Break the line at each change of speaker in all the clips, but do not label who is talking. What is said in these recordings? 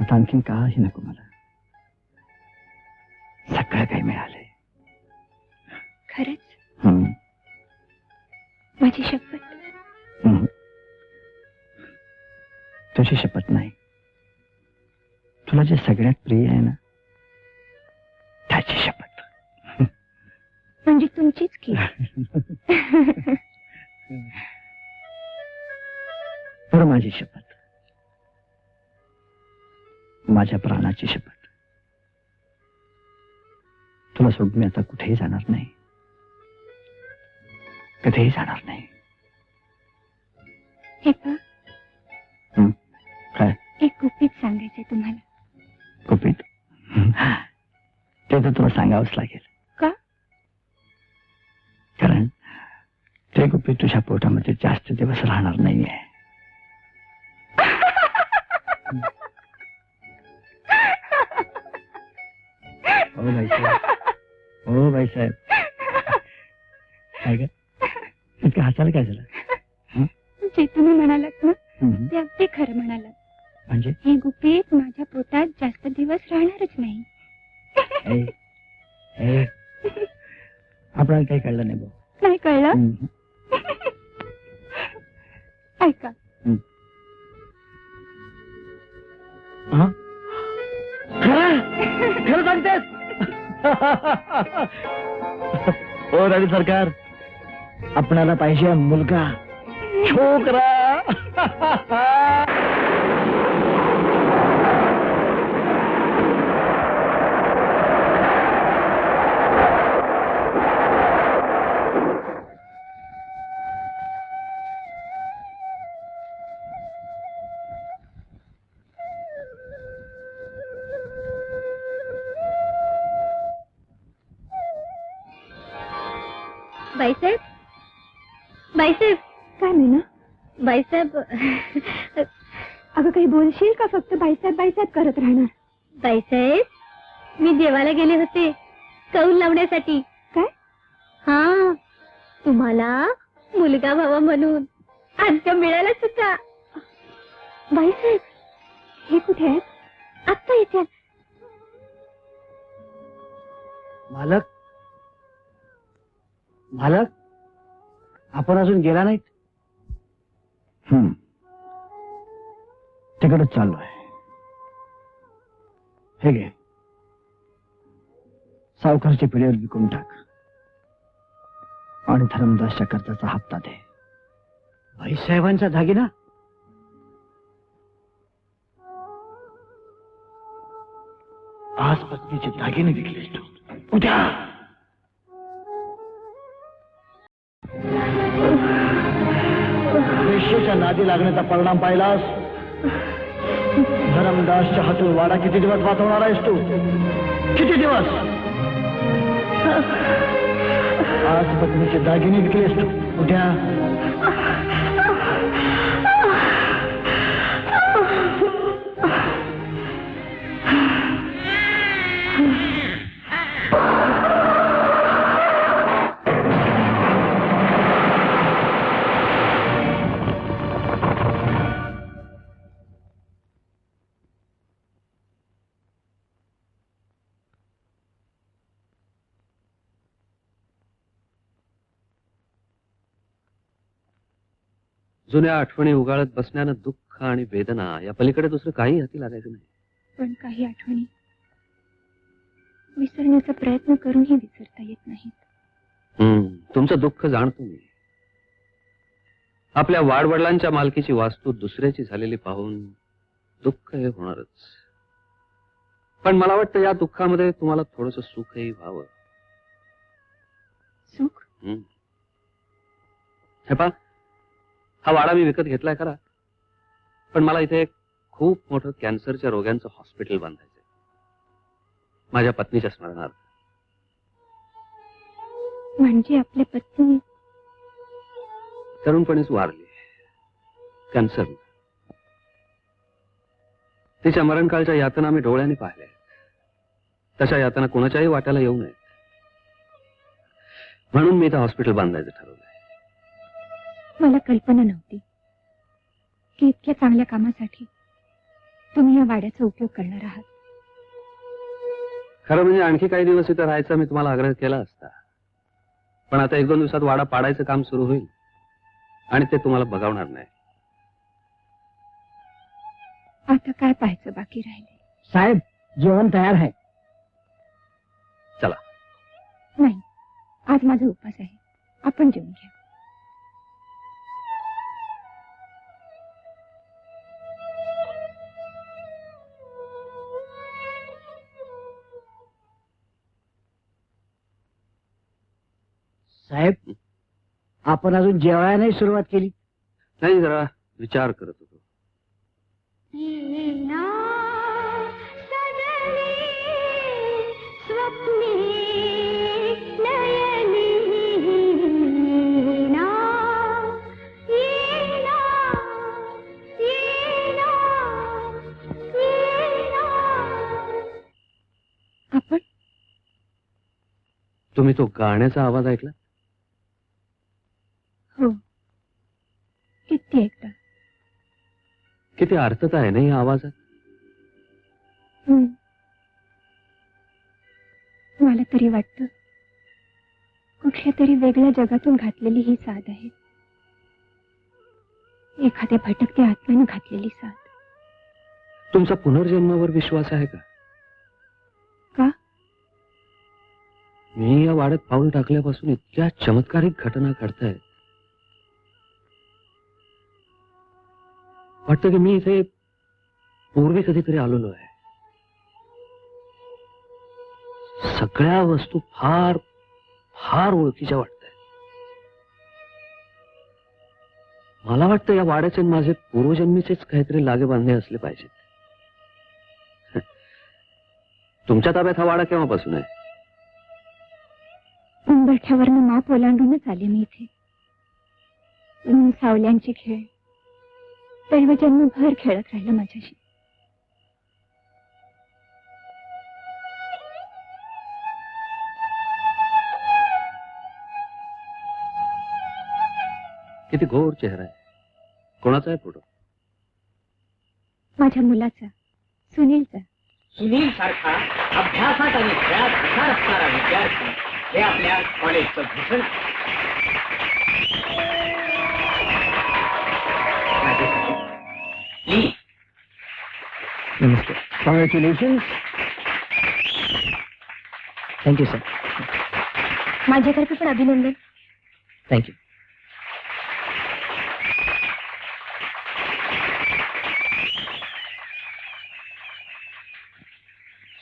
आता आणखीन काही नको मला. सगळं काही मिळालंय.
खरंच? माझी शपथ.
तुझी शपथ नाही, तुला जे सगळ्यात प्रिय आहे ना त्याची शपथ.
म्हणजे तुमचीच की.
तर माझी शपथ, माझ्या प्राणाची शपथ. तुला सोडून मी आता कुठेही जाणार नाही, कधीही जाणार नाही.
हे पहा,
काय?
एक गुपित सांगायचंय तुम्हाला.
गुपित? ते तर तुला सांगावंच लागेल.
का?
कारण ते गुपित तुझ्या पोटामध्ये जास्त दिवस राहणार नाहीये. हो भाईसाहेब, हो भाईसाहेब. काय ग, इतकं हसायला काय झालं?
जे तुम्ही म्हणालात ना ते अगदी खरं म्हणालात.
म्हणजे
हे गुपित माझ्या पोटात जास्त दिवस राहणारच नाही.
आपल्याला काही कळलं नाही भाऊ.
नाही कळलं? ऐका.
खरं सांगतेस? हो रवी सरकार, आपणाला पाहिजे मुलगा, छोकरा.
बाईसाहेब, बाईसाहेब. काय म्हणा? बाईसाहेब. अगं काही बोलशील का फक्त बाईसाहेब बाईसाहेब करत राहणार? बाईसाहेब, मी देवाला गेले होते कौल लावण्यासाठी. काय? हा, तुम्हाला मुलगा व्हावा म्हणून. आज मिळाला सुद्धा. बाईसाहेब, हे कुठे आहेत? आत्ता येतात.
मालक, मालक, आपण अजून गेला नाहीत. तिकडेच चाललोय. हे घे, सावकारची पिढीवर विकून टाक आणि धर्मदासच्या कर्जाचा हप्ता दे. भाईसाहेबांचा दागिना? आज पत्नीचे दागिने विकलेस तू, उद्या वेश्येच्या नादी लागण्याचा परिणाम पाहिलास. धरमदासच्या हातून वाडा किती दिवस वाचवणार आहेस तू? किती दिवस? आज पत्नीचे दागिने विकलेस तू, उद्या
जुन्या आठवणी उगाळत बसण्यानं दुःख आणि वेदना या पलीकडे दुसरं काही हाती लागायचं नाही.
पण काही आठवणी विसरण्याचा प्रयत्न करूनही विसरता येत नाहीत.
तुमचं दुःख जाणतो मी. आपल्या वाडवडिलांच्या मालकीची वास्तू दुसऱ्याची झालेली पाहून दुःख हे होणारच. पण मला वाटतं या दुःखामध्ये तुम्हाला थोडंसं सुखही व्हावं.
सुख?
हे पहा, हा वाडा मी विकत घेतलाय खरा, पण मला इथे एक खूप मोठं कॅन्सरच्या रोग्यांचं हॉस्पिटल बांधायचंय माझ्या पत्नीच्या स्मरणार्थ.
म्हणजे आपल्या पत्नी
तरुणपणीच वारली कॅन्सर. तिच्या मरणकाळच्या यातना मी डोळ्यांनी पाहिल्या. तशा यातना कोणाच्याही वाट्याला येऊ नयेत म्हणून मी इथं हॉस्पिटल बांधायचं ठरवलंय.
मला कल्पना नव्हती की इतक्या चांगल्या कामासाठी तुम्ही या वाड्याचा उपयोग करणार आहात.
खरं म्हणजे आणखी काही दिवस इथं राहायचा मी तुम्हाला आग्रह केला असता, पण आता 1-2 दिवसात वाडा पाडायचं काम सुरू होईल आणि ते तुम्हाला बघावणार नाही.
आता काय पाहायचं बाकी राहिले?
साहेब, जेवण तयार आहे.
चला.
नाही, आज माझा उपवास आहे. आपण जेवून घ्या.
साहेब, आपण अजून जेवायला नाही सुरुवात केली.
नाही, जरा विचार करत होतो.
आपण
तुम्ही तो गाण्याचा आवाज ऐकला?
हो, किती एकदा.
किती अर्थता आहे ना या आवाजात.
मला तरी वाटतं कुठल्या तरी वेगळ्या जगातून घातलेली ही साथ आहे. एखाद्या भटकत्या आत्म्यानं घातलेली साथ.
तुमचा पुनर्जन्मावर विश्वास आहे का?
का?
मी या वाड्यात पाऊल टाकल्यापासून इतक्या चमत्कारिक घटना घडतायत. वाटतं की मी इथे पूर्वी कधीतरी आलेलो आहे. सगळ्या वस्तू फार फार ओळखीच्या वाटतायत. मला वाटतं या वाड्याचे आणि माझे पूर्वजन्मीचेच काहीतरी लागेबांधे असले पाहिजेत. तुमच्या ताब्यात हा वाडा केव्हापासून आहे?
उंबरठ्यावरनं माप ओलांडूनच आले मी इथे. सावल्यांचे खेळ दैव जन्मभर खेळत राहिलं माझ्याशी.
किती गोड चेहरा आहे. कोणाचा आहे फोटो?
माझ्या मुलाचा, सुनीलचा.
सुनील सारखा अभ्यासात आणि खेळात हुशार असणारा विद्यार्थी हे आपल्या कॉलेजचं भूषण आहे. Please.
Namaste. Congratulation. Thank you sir.
माझ्यातर्फे पण अभिनंदन.
थँक्यू.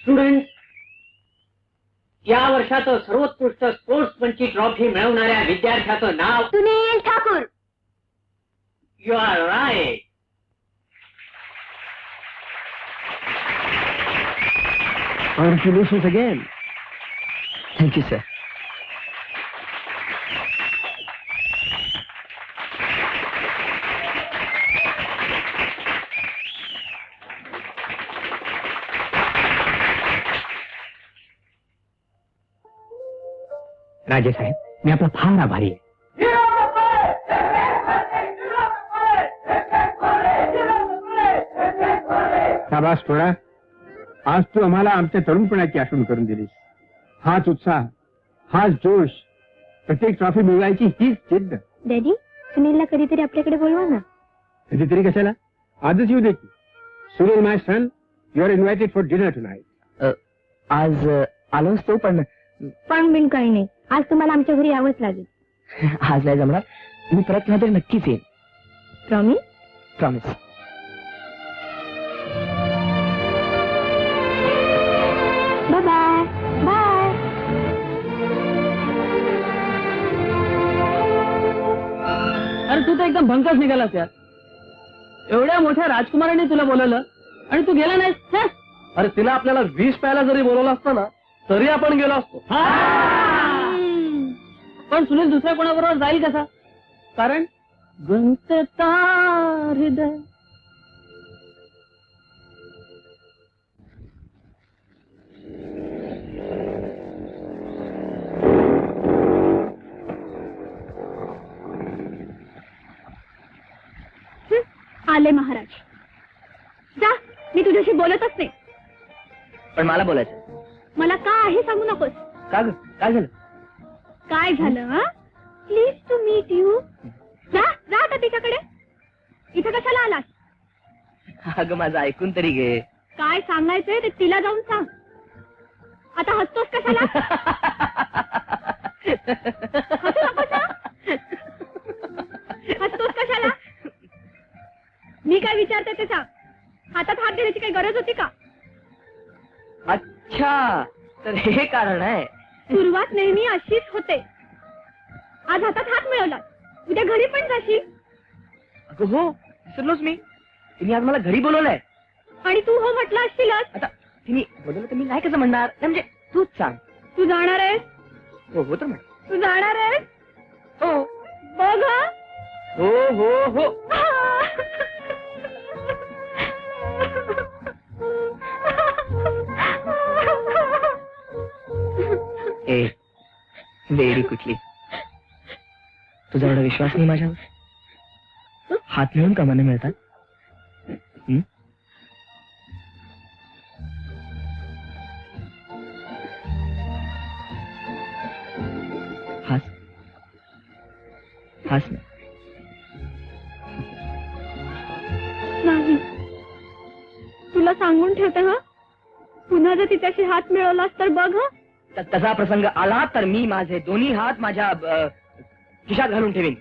स्टुडंट, या वर्षाचं सर्वोत्कृष्ट स्पोर्ट्समनची ट्रॉफी मिळवणाऱ्या विद्यार्थ्याचं नाव
Sunil Thakur.
You are right.
Congratulation again. Thank you sir. राजे साहेब, मी आपला फार आभारी आहे.
शाबास थोडा. आज तू आम्हाला आमच्या तरुणपणाची आठवण करून दिलीस. हाच उत्साह, हाच जोश, प्रत्येक ट्रॉफी मिळवायची हीच जिद्द.
डॅडी, सुनीलला कधीतरी आपल्याकडे बोलवा ना.
कधीतरी कशाला, आजच येऊ दे की. Sunil my son, you are invited for dinner tonight.
आज आलो असतो, पण
पण बिन काही नाही. आज तुम्हाला आमच्या घरी यावंच लागेल.
आज नाही जमणार. मी परत केव्हा तरी नक्कीच येईन.
Promise?
Promise.
Bye bye. Bye.
अरे तू तर एकदम भंकच निघालास यार. एवढ्या मोठ्या राजकुमाराने तुला बोलवलं आणि तू गेला नाहीस. हं?
अरे तिला आपल्याला 20 प्यायला जरी बोलवलं असतं ना तरी आपण गेलो असतो.
पण सुनील दुसऱ्या कोणाबरोबर जाईल कसा? कारण गुंतता हृदय.
आले महाराज. जा, मी तुझ्याशी बोलतच नाही.
पण मला बोलायचं.
मला का आहे सांगू नकोस.
का ग? काय झालं?
काय झालं? Please to meet you. जा जा आता तिच्याकडे. इथं कशाला आलास?
अगं माझं ऐकून तरी घे.
काय सांगायचंय ते तिला जाऊन सांग. आता हसतोस कशाला? हसू नकोस हं? हसतोस कशाला? मी काय विचारते ते सांग. हातात हात देण्याची काही गरज होती का?
अच्छा, तर हे कारण आहे.
सुरुवात नेहमी अशीच होते. आज हातात हात मिळवला, उद्या घरी पण जाशील.
अगं हो, विसरलोच मी. तिने आज मला घरी बोलवलंय.
आणि तू हो म्हटलं असशीलच.
आता तिने बोलवलं तर मी नाही कसं म्हणणार. नाही म्हणजे तूच सांग.
तू जाणार आहेस?
हो हो तर म्हण.
तू जाणार आहेस?
हो
बघ हं.
हो हो हो. ए वेडी कुठली. तुझा एवढा विश्वास नाही माझ्यावर. हात मिळून कामाने मिळतात. हं? हास हास ना.
नाही, तुला सांगून ठेवते हं. पुन्हा जर तिच्याशी हात मिळवलास तर बघ हं.
तसा प्रसंग आला तर मी माझे दोन्ही हात माझ्या खिशात घालून ठेवीन.